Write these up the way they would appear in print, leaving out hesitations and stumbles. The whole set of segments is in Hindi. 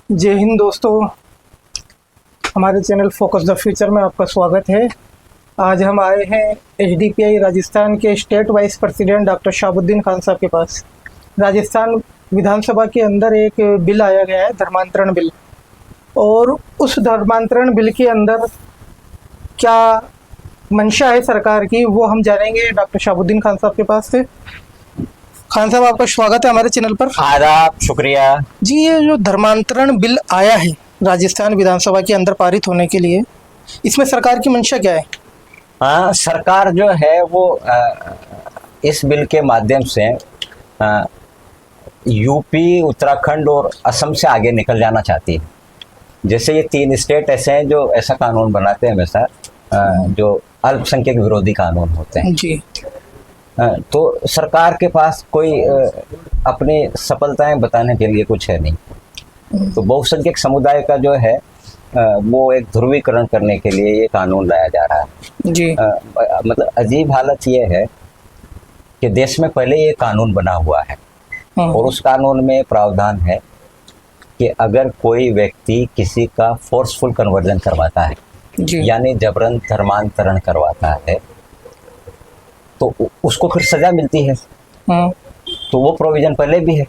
जय हिंद दोस्तों, हमारे चैनल फोकस द फ्यूचर में आपका स्वागत है। आज हम आए हैं एचडीपीआई राजस्थान के state wise president doctor Shahabuddin Khan साहब के पास। राजस्थान विधानसभा के अंदर एक बिल आया गया है, धर्मांतरण बिल, और उस धर्मांतरण बिल के अंदर क्या मंशा है सरकार की, वो हम जानेंगे डॉक्टर शहाबुद्दीन खान साहब के पास से। खान साहब, आपका स्वागत है हमारे चैनल पर। आदाब, शुक्रिया जी, ये जो धर्मांतरण बिल आया है राजस्थान विधानसभा के अंदर पारित होने के लिए, इसमें सरकार की मंशा क्या है? हाँ, सरकार जो है वो इस बिल के माध्यम से यूपी, उत्तराखंड और असम से आगे निकल जाना चाहती है। जैसे ये 3 स्टेट ऐसे हैं जो ऐसा कानून बनाते हैं हमेशा, जो अल्पसंख्यक विरोधी कानून होते हैं जी। तो सरकार के पास कोई अपनी सफलताएं बताने के लिए कुछ है नहीं। तो बहुसंख्यक समुदाय का जो है वो एक ध्रुवीकरण करने के लिए ये कानून लाया जा रहा है। जी। मतलब अजीब हालत ये है कि देश में पहले ये कानून बना हुआ है और उस कानून में प्रावधान है कि अगर कोई व्यक्ति किसी का फोर्सफुल कन्वर्जन करवाता है, यानी जबरन धर्मांतरण करवाता है, तो उसको फिर सजा मिलती है। तो वो प्रोविजन पहले भी है,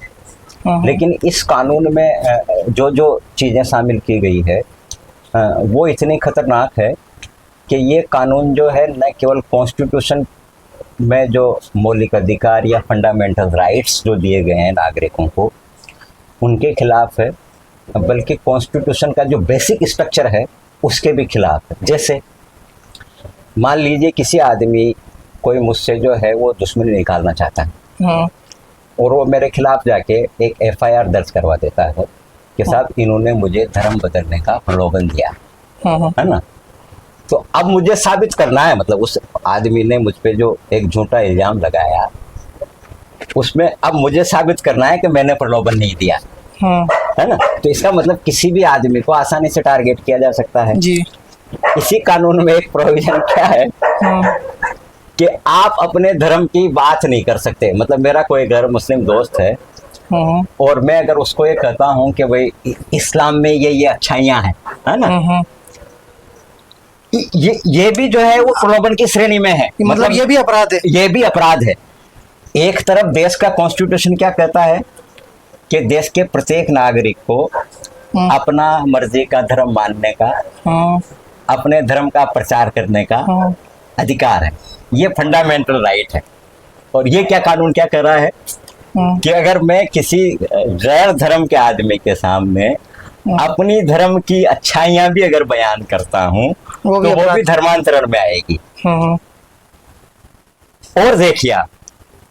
लेकिन इस कानून में जो जो चीज़ें शामिल की गई है वो इतनी खतरनाक है कि ये कानून जो है न केवल कॉन्स्टिट्यूशन में जो मौलिक अधिकार या फंडामेंटल राइट्स जो दिए गए हैं नागरिकों को, उनके खिलाफ है, बल्कि कॉन्स्टिट्यूशन का जो बेसिक स्ट्रक्चर है उसके भी खिलाफ है। जैसे मान लीजिए किसी आदमी कोई मुझसे जो है वो दुश्मनी निकालना चाहता है और वो मेरे खिलाफ जाके एक एफआईआर दर्ज करवा देता है कि साहब इन्होंने मुझे धर्म बदलने का प्रलोभन दिया, है ना। तो अब मुझे साबित करना है, मतलब उस आदमी ने मुझ पे जो एक झूठा इल्जाम लगाया उसमें अब मुझे साबित करना है कि मैंने प्रलोभन नहीं दिया, है ना। तो इसका मतलब किसी भी आदमी को आसानी से टारगेट किया जा सकता है। जी। इसी कानून में एक प्रोविजन क्या है कि आप अपने धर्म की बात नहीं कर सकते। मतलब मेरा कोई गैर मुस्लिम दोस्त है और मैं अगर उसको ये कहता हूँ कि भाई इस्लाम में ये अच्छाइयाँ हैं, है ना, ये भी जो है वो प्रलोभन की श्रेणी में है। मतलब ये भी अपराध है। ये भी अपराध है। एक तरफ देश का कॉन्स्टिट्यूशन क्या कहता है कि देश के प्रत्येक नागरिक को अपना मर्जी का धर्म मानने का, अपने धर्म का प्रचार करने का अधिकार है। ये फंडामेंटल राइट है। और ये क्या कानून क्या कह रहा है कि अगर मैं किसी गैर धर्म के आदमी के सामने अपनी धर्म की अच्छाइयां भी अगर बयान करता हूं तो वो भी धर्मांतरण में आएगी। और देखिए,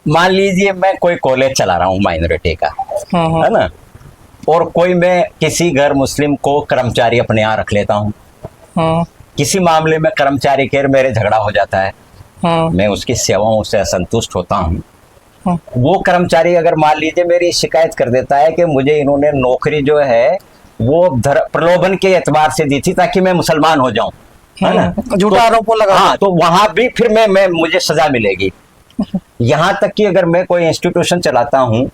मान लीजिए मैं कोई कॉलेज चला रहा हूं माइनॉरिटी का, है ना, और कोई मैं किसी गैर मुस्लिम को कर्मचारी अपने यहाँ रख लेता हूँ। किसी मामले में कर्मचारी के मेरे झगड़ा हो जाता है, मैं उसकी सेवाओं से असंतुष्ट होता हूँ। वो कर्मचारी अगर मान लीजिए मेरी शिकायत कर देता है कि मुझे इन्होंने नौकरी जो है वो प्रलोभन के एतबार से दी थी ताकि मैं मुसलमान हो जाऊं, है ना, झूठा आरोप लगा। हाँ, तो वहां भी फिर मैं मुझे सजा मिलेगी। यहाँ तक कि अगर मैं कोई इंस्टीट्यूशन चलाता हूँ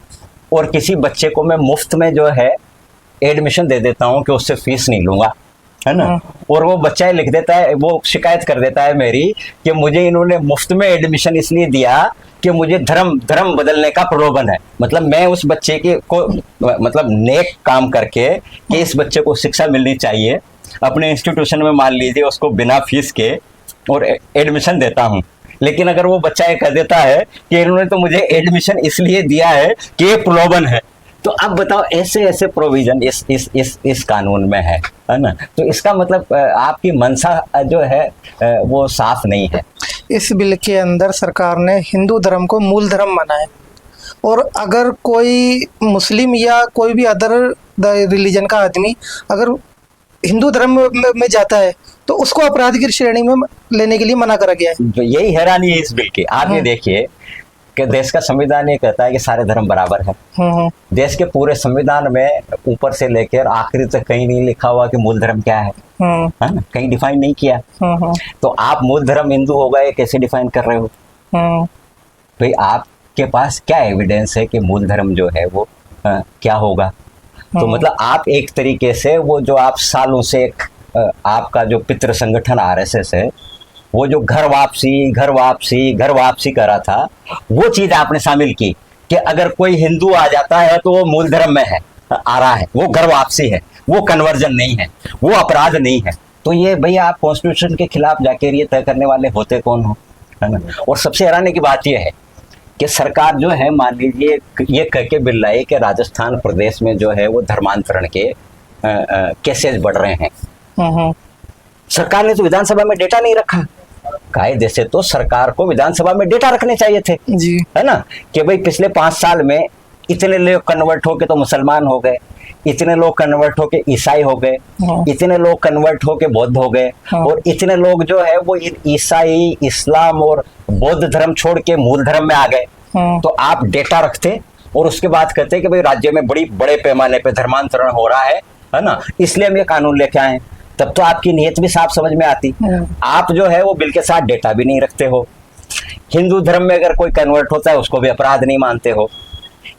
और किसी बच्चे को मैं मुफ्त में जो है एडमिशन दे देता हूँ कि उससे फीस नहीं लूंगा, है ना, और वो बच्चा लिख देता है, वो शिकायत कर देता है मेरी कि मुझे इन्होंने मुफ्त में एडमिशन इसलिए दिया कि मुझे धर्म बदलने का प्रलोभन है। मतलब मैं उस बच्चे के को मतलब नेक काम करके कि इस बच्चे को शिक्षा मिलनी चाहिए, अपने इंस्टीट्यूशन में मान लीजिए उसको बिना फीस के और एडमिशन देता हूँ। लेकिन अगर वो बच्चा ये कह देता है कि इन्होंने तो मुझे एडमिशन इसलिए दिया है कि ये प्रलोभन है, तो अब बताओ ऐसे ऐसे प्रोविजन इस कानून में है ना। तो इसका मतलब आपकी मंशा जो है वो साफ नहीं है। इस बिल के अंदर सरकार ने हिंदू धर्म को मूल धर्म माना है, और अगर कोई मुस्लिम या कोई भी अदर रिलीजन का आदमी अगर हिंदू धर्म में जाता है तो उसको अपराध की श्रेणी में लेने के लिए मना करा गया है। जो यही हैरानी है इस बिल की। आप ये देखिए कि देश का संविधान ये कहता है कि सारे धर्म बराबर है। देश के पूरे संविधान में ऊपर से लेकर आखिरी तक कहीं नहीं लिखा हुआ कि मूल धर्म क्या है ना, कहीं डिफाइन नहीं किया। तो आप मूल धर्म हिंदू होगा ये कैसे डिफाइन कर रहे हो? भाई आपके पास क्या एविडेंस है कि मूल धर्म जो है वो क्या होगा? तो मतलब आप एक तरीके से वो जो आप सालों से आपका जो पितृ संगठन आरएसएस है, वो जो घर वापसी कर रहा था, वो चीज आपने शामिल की कि अगर कोई हिंदू आ जाता है तो वो मूल धर्म में है, आ रहा है, वो घर वापसी है, वो कन्वर्जन नहीं है, वो अपराध नहीं है। तो ये भैया आप कॉन्स्टिट्यूशन के खिलाफ जाकर ये तय करने वाले होते कौन हो, है ना। और सबसे हैरानी की बात यह है कि सरकार जो है, मान लीजिए ये कह के बिल लाई कि राजस्थान प्रदेश में जो है वो धर्मांतरण के केसेस बढ़ रहे हैं। सरकार ने तो विधानसभा में डेटा नहीं रखा। कायदे से तो सरकार को विधानसभा में डेटा रखने चाहिए थे जी, है ना, कि भाई पिछले 5 साल में इतने लोग कन्वर्ट होके तो मुसलमान हो गए, इतने लोग कन्वर्ट होके ईसाई हो गए, इतने लोग कन्वर्ट होके बौद्ध हो गए, और इतने लोग जो है वो ईसाई, इस्लाम और बौद्ध धर्म छोड़ के मूल धर्म में आ गए। तो आप डेटा रखते और उसके बाद कहते कि भाई राज्य में बड़े पैमाने पे धर्मांतरण हो रहा है ना, इसलिए हम ये कानून लेके आए। तब तो आपकी नीयत भी साफ समझ में आती। आप जो है वो बिल के साथ डेटा भी नहीं रखते हो। हिंदू धर्म में अगर कोई कन्वर्ट होता है उसको भी अपराध नहीं मानते हो।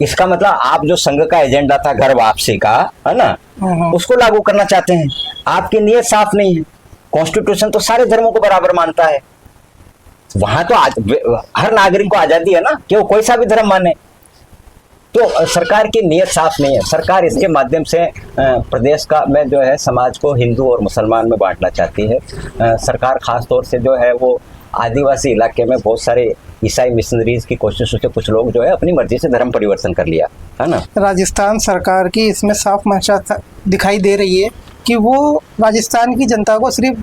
इसका मतलब आप जो संघ का एजेंडा था घर वापसी का, है ना, उसको लागू करना चाहते हैं। आपकी नीयत साफ नहीं है। कॉन्स्टिट्यूशन तो सारे धर्मों को बराबर मानता है। वहां तो हर नागरिक को आजादी है ना कि वो कोई सा भी धर्म माने। तो सरकार की नीयत साफ नहीं है। सरकार इसके माध्यम से प्रदेश का में जो है समाज को हिंदू और मुसलमान में बांटना चाहती है। सरकार खास तौर से जो है वो आदिवासी इलाके में बहुत सारे ईसाई मिशनरीज की कोशिशों से कुछ लोग जो है अपनी मर्जी से धर्म परिवर्तन कर लिया, है ना। राजस्थान सरकार की इसमें साफ मंशा दिखाई दे रही है कि वो राजस्थान की जनता को सिर्फ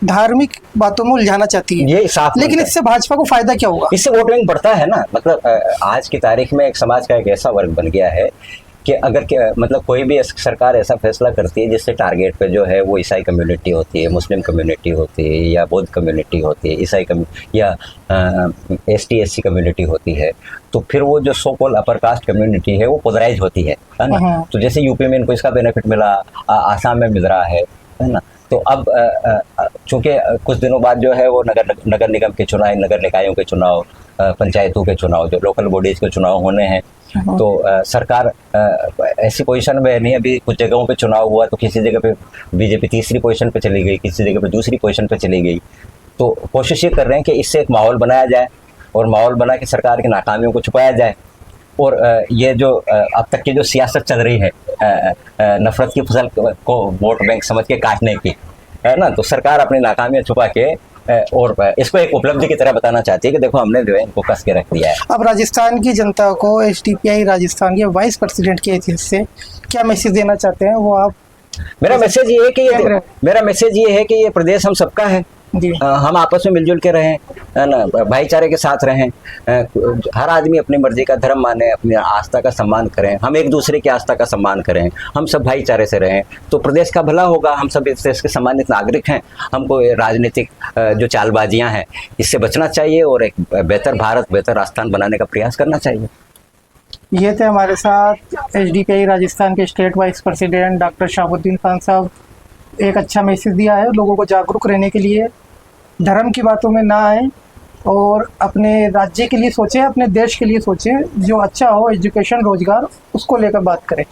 धार्मिक बातों में उलझाना चाहती है। ये साफ, लेकिन इससे भाजपा को फायदा क्या होगा? इससे वोट बैंक बढ़ता है ना। मतलब आज की तारीख में एक समाज का एक ऐसा वर्ग बन गया है कि अगर मतलब कोई भी सरकार ऐसा फैसला करती है जिससे टारगेट पे जो है वो ईसाई कम्युनिटी होती है, मुस्लिम कम्युनिटी होती है, या बौद्ध कम्युनिटी होती है, ईसाई या ST/SC कम्युनिटी होती है, तो फिर वो जो so called upper caste community है वो पोलराइज होती है ना। तो जैसे यूपी में इनको इसका बेनिफिट मिला, आसाम में मिल रहा है ना। तो अब चूंकि कुछ दिनों बाद जो है वो नगर निगम के चुनाव, नगर निकायों के चुनाव, पंचायतों के चुनाव, जो लोकल बॉडीज के चुनाव होने हैं, तो सरकार ऐसी पोजीशन में नहीं। अभी कुछ जगहों पे चुनाव हुआ तो किसी जगह पे बीजेपी तीसरी पोजीशन पे चली गई, किसी जगह पे दूसरी पोजीशन पे चली गई। तो कोशिश ये कर रहे हैं कि इससे एक माहौल बनाया जाए और माहौल बना के सरकार की नाकामियों को छुपाया जाए। और ये जो अब तक की जो सियासत चल रही है नफरत की फसल को वोट बैंक समझ के काटने की, है ना, तो सरकार अपनी नाकामियां छुपा के और इसको एक उपलब्धि की तरह बताना चाहती है कि देखो हमने जो है इनको कस के रख दिया है। अब राजस्थान की जनता को HDPI राजस्थान के वाइस प्रेसिडेंट के हैसियत से क्या मैसेज देना चाहते हैं, वो आप? मेरा मैसेज ये है कि ये प्रदेश हम सबका है। हम आपस में मिलजुल के रहें, है ना, भाईचारे के साथ रहें। हर आदमी अपनी मर्जी का धर्म माने, अपनी आस्था का सम्मान करें, हम एक दूसरे की आस्था का सम्मान करें, हम सब भाईचारे से रहें, तो प्रदेश का भला होगा। हम सब इस देश के सम्मानित नागरिक हैं। हमको राजनीतिक जो चालबाजियां हैं इससे बचना चाहिए और एक बेहतर भारत, बेहतर राजस्थान बनाने का प्रयास करना चाहिए। ये थे हमारे साथ HDPI राजस्थान के state wise president doctor Shahabuddin Khan साहब। एक अच्छा मैसेज दिया है लोगों को जागरूक रहने के लिए, धर्म की बातों में ना आए और अपने राज्य के लिए सोचें, अपने देश के लिए सोचें, जो अच्छा हो, एजुकेशन, रोजगार, उसको लेकर बात करें।